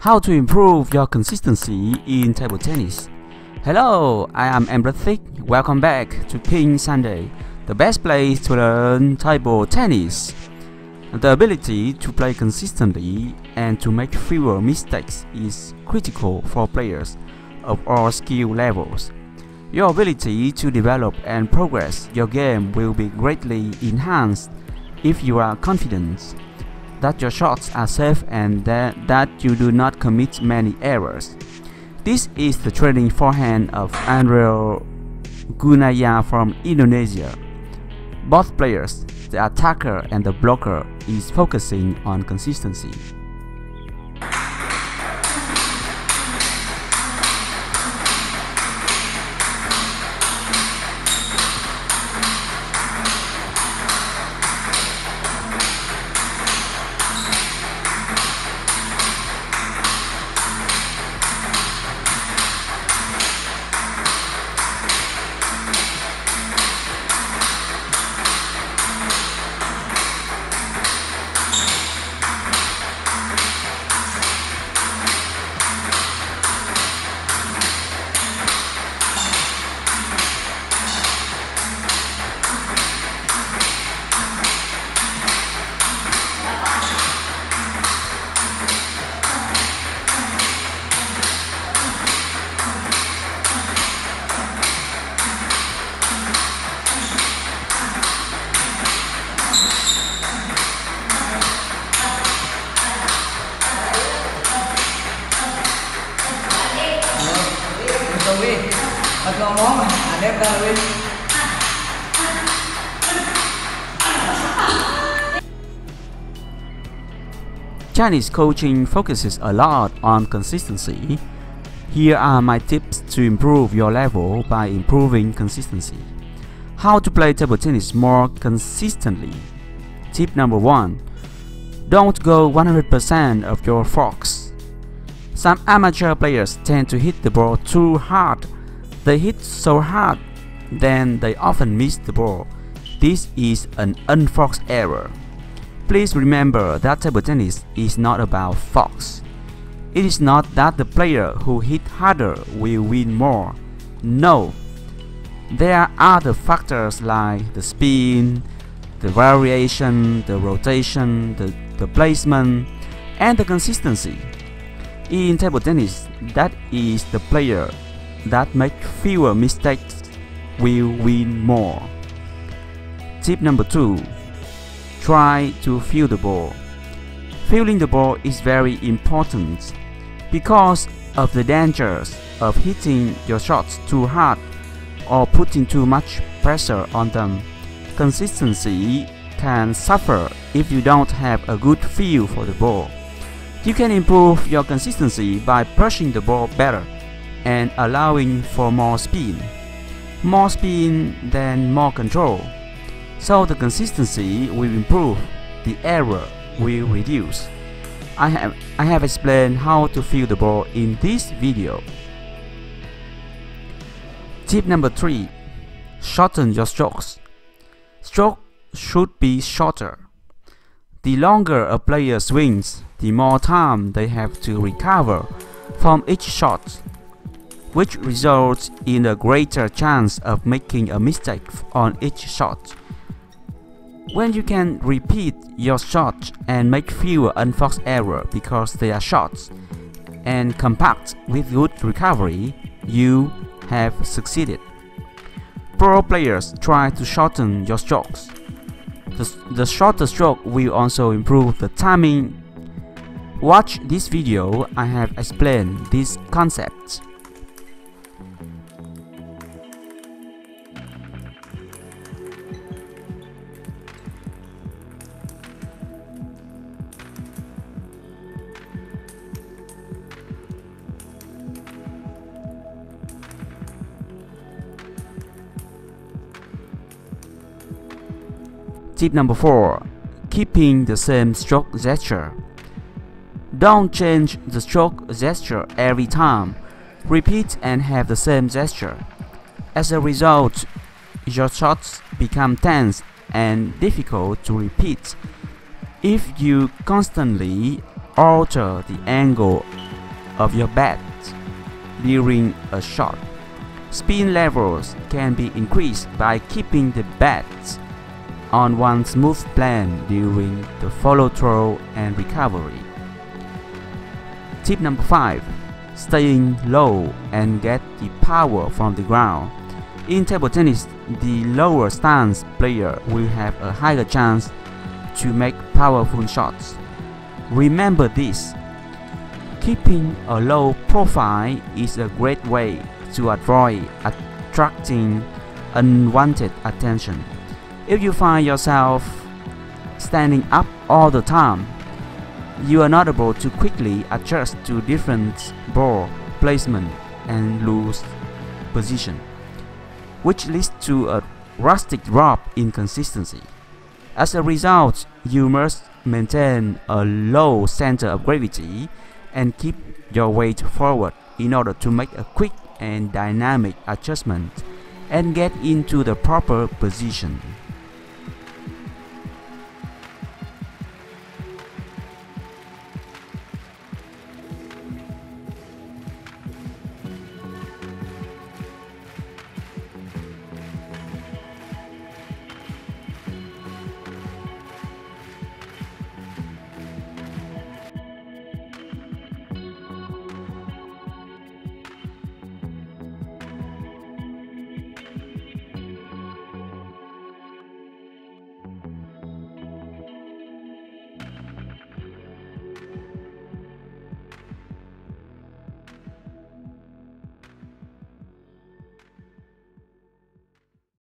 How to improve your consistency in table tennis. Hello, I am EmRatThich. Welcome back to PingSunday, the best place to learn table tennis. The ability to play consistently and to make fewer mistakes is critical for players of all skill levels. Your ability to develop and progress your game will be greatly enhanced if you are confident that your shots are safe and that you do not commit many errors. This is the training forehand of Andre Gunaya from Indonesia. Both players, the attacker and the blocker, is focusing on consistency. Chinese coaching focuses a lot on consistency. Here are my tips to improve your level by improving consistency. How to play table tennis more consistently. Tip number 1. Don't go 100% of your forks. Some amateur players tend to hit the ball too hard. They hit so hard, then they often miss the ball. This is an unforced error. Please remember that table tennis is not about forks. It is not that the player who hit harder will win more. No. There are other factors like the spin, the variation, the rotation, the placement, and the consistency. In table tennis, that is the player that makes fewer mistakes will win more. Tip number 2. Try to feel the ball. Feeling the ball is very important because of the dangers of hitting your shots too hard or putting too much pressure on them. Consistency can suffer if you don't have a good feel for the ball. You can improve your consistency by pushing the ball better and allowing for more spin. More spin, then more control. So the consistency will improve, the error will reduce. I have explained how to feel the ball in this video. Tip number 3. Shorten your strokes. Stroke should be shorter. The longer a player swings, the more time they have to recover from each shot, which results in a greater chance of making a mistake on each shot. When you can repeat your shots and make fewer unforced errors because they are shorts and compact with good recovery, you have succeeded. Pro players try to shorten your strokes. The shorter stroke will also improve the timing. Watch this video, I have explained this concept. Tip number 4. Keeping the same stroke gesture. Don't change the stroke gesture every time. Repeat and have the same gesture. As a result, your shots become tense and difficult to repeat. If you constantly alter the angle of your bat during a shot. Spin levels can be increased by keeping the bat on one smooth plane during the follow-through and recovery. Tip number 5. Staying low and get the power from the ground. In table tennis, the lower stance player will have a higher chance to make powerful shots. Remember this. Keeping a low profile is a great way to avoid attracting unwanted attention. If you find yourself standing up all the time, you are not able to quickly adjust to different ball placement and lose position, which leads to a drastic drop in consistency. As a result, you must maintain a low center of gravity and keep your weight forward in order to make a quick and dynamic adjustment and get into the proper position.